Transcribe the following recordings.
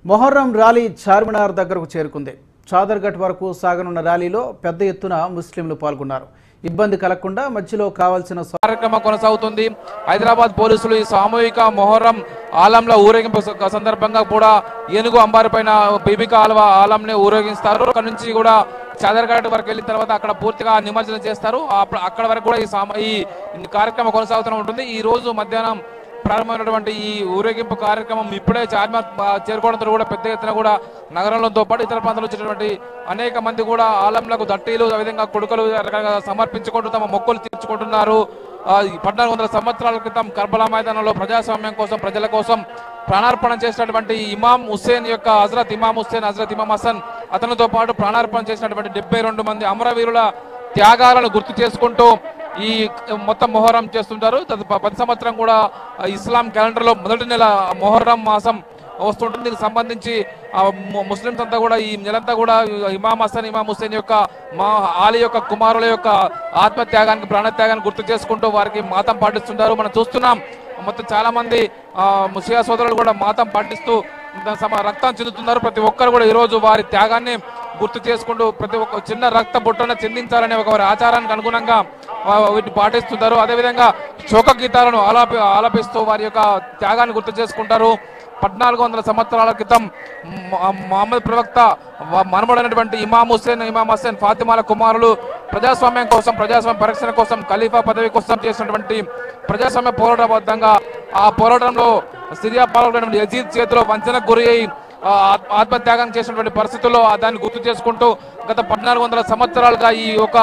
Muharram rally Charminar దగ్గరకు చేరుకుంది. చాదర్ఘట్ వరకు సాగనున్న ర్యాలీలో పెద్ద ఎత్తున ముస్లింలు పాల్గొన్నారు. ఇబ్బంది కలగకుండా మధ్యలో కావాల్సిన కార్యక్రమం కొనసాగుతుంది. హైదరాబాద్ పోలీసులు ఈ సామూహిక మొహర్రం ఆలంల ఊరేగింపు సందర్భంగా కూడా ఏనుగు అంబారి పైన బీబికా ఆలంని ఊరేగిస్తారు. అక్కడ నుంచి కూడా చాదర్ఘట్ వరకు వెళ్ళిన తర్వాత అక్కడ పూర్తిగా నిమజ్జనం చేస్తారు. అక్కడ వరకు కూడా ఈ కార్యక్రమం కొనసాగుతూనే ఉంటుంది. ఈ రోజు మధ్యాహ్నం ప్రారంభమైనటువంటి ఈ ఊరేగింపు కార్యక్రమం ఇప్పుడే చార్మినార్ చేరుకోవడంతో కూడా పెద్ద ఎత్తున కూడా నగరంలో పాటు ఇతర ప్రాంతాల్లో వచ్చినటువంటి అనేక మంది కూడా ఆలంలకు దట్టీలు అదేవిధంగా కొడుకలు సమర్పించుకుంటూ తమ మొక్కులు తీర్చుకుంటున్నారు. 1400 సంవత్సరాల క్రితం కర్బలా మైదానంలో ప్రజాస్వామ్యం కోసం ప్రజల కోసం ప్రాణార్పణ చేసినటువంటి ఇమాం హుస్సేన్ యొక్క హజరత్ ఇమాం హసన్ అతనితో పాటు ప్రాణార్పణ చేసినటువంటి 72 మంది అమరవీరుల త్యాగాలను గుర్తు చేసుకుంటూ ఈ మొత్తం మొహర్రం చేస్తుంటారు. ప్రతి సంవత్సరం కూడా ఇస్లాం క్యాలెండర్లో మొదటి నెల మొహర్రం మాసం వస్తుంటుంది. దీనికి సంబంధించి ముస్లింస్ అంతా కూడా ఈ నెలంతా కూడా ఇమాం హుస్సేన్ యొక్క ఆలీ యొక్క కుమారుల యొక్క ఆత్మత్యాగానికి ప్రాణత్యాగాన్ని గుర్తు చేసుకుంటూ వారికి మాతం పాటిస్తుంటారు. మనం చూస్తున్నాం మొత్తం చాలా మంది ముస్లిం సోదరులు కూడా మాతం పాటిస్తూ రక్తం చెందుతున్నారు. ప్రతి ఒక్కరు కూడా ఈరోజు వారి త్యాగాన్ని గుర్తు చేసుకుంటూ ప్రతి ఒక్క చిన్న రక్త బొట్టన చెందించాలనే ఒక వారి ఆచారానికి అనుగుణంగా వీటిని పాటిస్తుంటారు. అదేవిధంగా శోక గీతాలను ఆలపిస్తూ వారి యొక్క త్యాగాన్ని గుర్తు చేసుకుంటారు. 1400 సంవత్సరాల క్రితం మహమ్మద్ ప్రవక్త మనమడైనటువంటి ఇమాం హుస్సేన్ ఫాతిమాల కుమారులు ప్రజాస్వామ్యం కోసం ప్రజాస్వామ్య పరిరక్షణ కోసం ఖలీఫా పదవి కోసం చేసినటువంటి ప్రజాస్వామ్య పోరాటబద్ధంగా ఆ పోరాటంలో సిరియా పాల్గొన్నటువంటి యజీద్ చేతిలో వంచనకు గురి అయి ఆత్మత్యాగం చేసినటువంటి పరిస్థితుల్లో దాన్ని గుర్తు చేసుకుంటూ గత 1400 సంవత్సరాలుగా ఈ యొక్క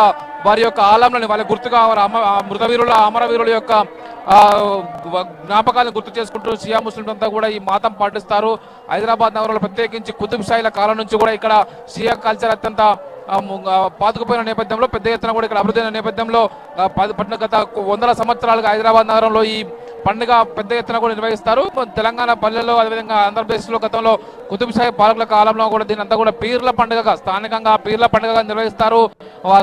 వారి యొక్క ఆలంలని వాళ్ళ గుర్తుగా అమరవీరుల యొక్క జ్ఞాపకాలను గుర్తు చేసుకుంటూ షియా ముస్లింలు అంతా కూడా ఈ మాతం పాటిస్తారు. హైదరాబాద్ నగరంలో ప్రత్యేకించి కుతుబ్ షాహీల కాలం నుంచి కూడా ఇక్కడ షియా కల్చర్ అత్యంత పాతుకుపోయిన నేపథ్యంలో పెద్ద ఎత్తున కూడా ఇక్కడ అభివృద్ధి అయిన నేపథ్యంలో గత 100 సంవత్సరాలుగా హైదరాబాద్ నగరంలో ఈ పండుగ పెద్ద ఎత్తున కూడా నిర్వహిస్తారు. తెలంగాణ పల్లెల్లో అదేవిధంగా ఆంధ్రప్రదేశ్లో గతంలో కుతుబ్ షాహీ పాలకుల కాలంలో కూడా దీని అంతా కూడా పీర్ల పండుగగా స్థానికంగా పీర్ల పండుగగా నిర్వహిస్తారు.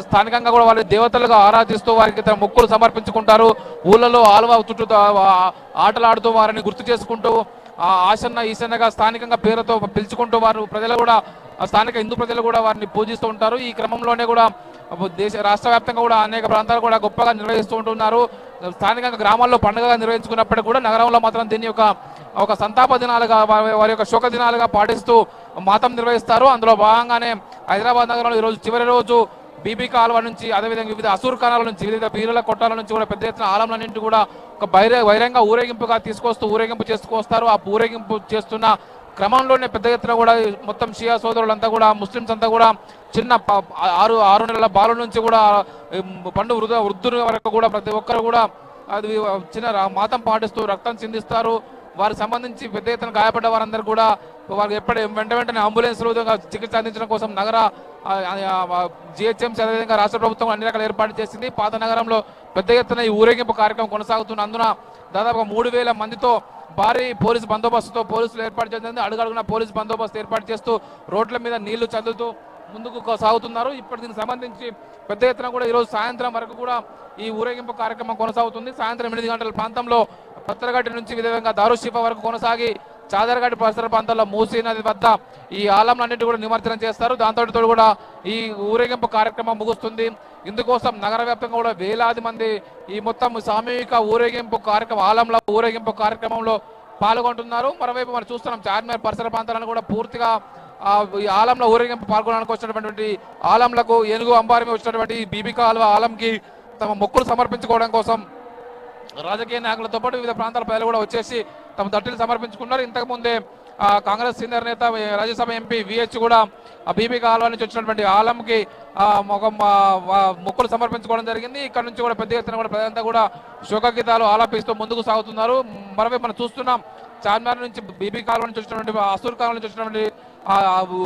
స్థానికంగా కూడా వాళ్ళ దేవతలుగా ఆరాధిస్తూ వారికి తన మొక్కులు సమర్పించుకుంటారు. ఊళ్ళలో ఆలువ చుట్టూ ఆటలాడుతూ వారిని గుర్తు చేసుకుంటూ ఆసన్న ఈసన్నగా స్థానికంగా పేరుతో పిలుచుకుంటూ వారు ప్రజలు కూడా స్థానిక హిందూ ప్రజలు కూడా వారిని పూజిస్తూ ఉంటారు. ఈ క్రమంలోనే కూడా రాష్ట్ర వ్యాప్తంగా కూడా అనేక ప్రాంతాలు కూడా గొప్పగా నిర్వహిస్తూ ఉంటున్నారు. స్థానికంగా గ్రామాల్లో పండుగగా నిర్వహించుకున్నప్పటికీ కూడా నగరంలో మాత్రం దీని యొక్క ఒక సంతాప దినాలుగా వారి యొక్క శోక దినాలుగా పాటిస్తూ మాతం నిర్వహిస్తారు. అందులో భాగంగానే హైదరాబాద్ నగరంలో ఈరోజు చివరి రోజు బీబికా ఆల్వా నుంచి అదేవిధంగా వివిధ అసూర్ ఖానాల నుంచి వివిధ పీరుల కొట్టాల నుంచి కూడా పెద్ద ఎత్తున ఆలంలన్నింటి కూడా ఒక బహిరంగ ఊరేగింపుగా ఊరేగింపు చేసుకొస్తారు. ఆ ఊరేగింపు చేస్తున్న క్రమంలోనే పెద్ద ఎత్తున కూడా మొత్తం షియా సోదరులంతా కూడా ముస్లిమ్స్ అంతా కూడా చిన్న 6 నెలల బాలు నుంచి కూడా పండు వృద్ధుల వరకు కూడా ప్రతి ఒక్కరు కూడా అది చిన్న మాతం పాటిస్తూ రక్తం చిందిస్తారు. వారికి సంబంధించి పెద్ద ఎత్తున గాయపడ్డ వారందరూ కూడా వారికి వెంటనే అంబులెన్స్లు చికిత్స అందించడం కోసం నగర జిహెచ్ఎంసీ అదేవిధంగా రాష్ట్ర ప్రభుత్వం అన్ని రకాల ఏర్పాటు చేసింది. పాత నగరంలో పెద్ద ఎత్తున ఈ ఊరేగింపు కార్యక్రమం కొనసాగుతున్న అందున దాదాపుగా 3000 మందితో భారీ పోలీసు బందోబస్తుతో పోలీసులు ఏర్పాటు చేసింది. అడుగడుగున పోలీసు బందోబస్తు ఏర్పాటు చేస్తూ రోడ్ల మీద నీళ్లు చల్లుతూ ముందుకు సాగుతున్నారు. ఇప్పటి దీనికి సంబంధించి పెద్ద ఎత్తున కూడా ఈరోజు సాయంత్రం వరకు కూడా ఈ ఊరేగింపు కార్యక్రమం కొనసాగుతుంది. సాయంత్రం 8 గంటల ప్రాంతంలో పత్రగడ్డ నుంచి విధంగా దారుషిఫా వరకు కొనసాగి చాదర్ఘట్ పరిసర ప్రాంతాల్లో మూసీ నది వద్ద ఈ ఆలంలన్నింటి కూడా నిమజ్జనం చేస్తారు. దాంతో కూడా ఈ ఊరేగింపు కార్యక్రమం ముగుస్తుంది. ఇందుకోసం నగర వ్యాప్తంగా కూడా వేలాది మంది ఈ మొత్తం సామూహిక ఊరేగింపు కార్యక్రమం ఆలంల ఊరేగింపు కార్యక్రమంలో పాల్గొంటున్నారు. మరోవైపు మనం చూస్తున్నాం చార్మినార్ పరిసర ప్రాంతాలను కూడా పూర్తిగా ఈ ఆలంలో ఊరేగింపు పాల్గొనడానికి వచ్చినటువంటి ఆలంలకు ఏనుగు అంబారి వచ్చినటువంటి బీబికా ఆలంకి తమ మొక్కులు సమర్పించుకోవడం కోసం రాజకీయ నాయకులతో పాటు వివిధ ప్రాంతాల ప్రజలు కూడా వచ్చేసి తమ దట్టులు సమర్పించుకున్నారు. ఇంతకుముందే కాంగ్రెస్ సీనియర్ నేత రాజ్యసభ ఎంపీ విహెచ్ కూడా బీబికా ఆల్వా నుంచి వచ్చినటువంటి ఆలంకి మొక్కులు సమర్పించుకోవడం జరిగింది. ఇక్కడ నుంచి కూడా పెద్ద ఎత్తున కూడా ప్రజలంతా కూడా శోక గీతాలు ఆలాపిస్తూ ముందుకు సాగుతున్నారు. మరోవైపు మనం చూస్తున్నాం చార్మినార్ నుంచి బీబికా ఆల్వా నుంచి వచ్చినటువంటి అసూర్ ఖాన్ నుంచి వచ్చినటువంటి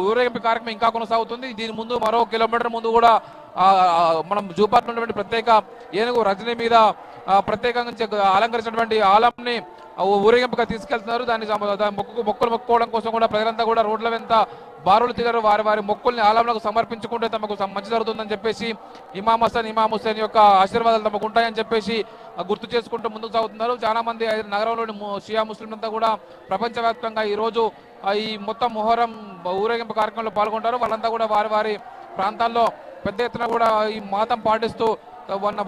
ఊరేగింపు కార్యక్రమం ఇంకా కొనసాగుతుంది. దీని ముందు మరో కిలోమీటర్ ముందు కూడా మనం జూపార్లో ఉన్నటువంటి ప్రత్యేక ఏనుగు రజనీ మీద ప్రత్యేకంగా అలంకరించినటువంటి ఆలంని ఊరేగింపుగా తీసుకెళ్తున్నారు. దాన్ని మొక్కులు మొక్కుకోవడం కోసం కూడా ప్రజలంతా కూడా రోడ్ల వెంట బారులు తిరగరు. వారి మొక్కుల్ని ఆలంలకు సమర్పించుకుంటే తమకు మంచి జరుగుతుందని చెప్పేసి ఇమాం హుస్సేన్ యొక్క ఆశీర్వాదాలు తమకు ఉంటాయని చెప్పేసి గుర్తు చేసుకుంటూ ముందుకు సాగుతున్నారు. చాలా మంది నగరంలోని షియా ముస్లింలంతా కూడా ప్రపంచవ్యాప్తంగా ఈ రోజు ఈ మొత్తం మొహరం ఊరేగింపు కార్యక్రమంలో పాల్గొంటారు. వాళ్ళంతా కూడా వారి వారి ప్రాంతాల్లో పెద్ద ఎత్తున కూడా ఈ మాతం పాటిస్తూ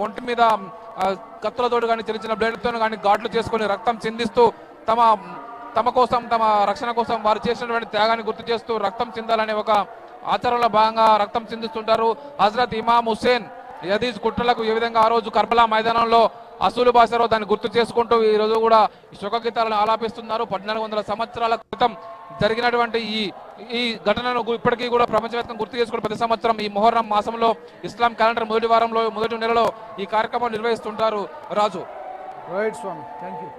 ఒంటి మీద కత్తులతోడు కానీ చిన్న చిన్న బ్లేడ్తో కానీ ఘాట్లు చేసుకొని రక్తం చిందిస్తూ తమ కోసం తమ రక్షణ కోసం వారు చేసినటువంటి త్యాగాన్ని గుర్తు చేస్తూ రక్తం చిందాలనే ఒక ఆచరణలో భాగంగా రక్తం చిందిస్తుంటారు. హజరత్ ఇమాం హుస్సేన్ యదీజ్ కుట్రలకు ఏ విధంగా ఆ రోజు కర్బలా మైదానంలో అసూలు భాషలో దాన్ని గుర్తు చేసుకుంటూ ఈ రోజు కూడా శోకగీతాలను ఆలాపిస్తున్నారు. 1400 సంవత్సరాల క్రితం జరిగినటువంటి ఈ ఘటనను ఇప్పటికీ కూడా ప్రపంచవ్యాప్తంగా గుర్తు చేసుకుని ప్రతి సంవత్సరం ఈ మొహర్రం మాసంలో ఇస్లాం క్యాలెండర్ మొదటి నెలలో ఈ కార్యక్రమం నిర్వహిస్తుంటారు. రాజు. రైట్ స్వామి, థ్యాంక్ యూ.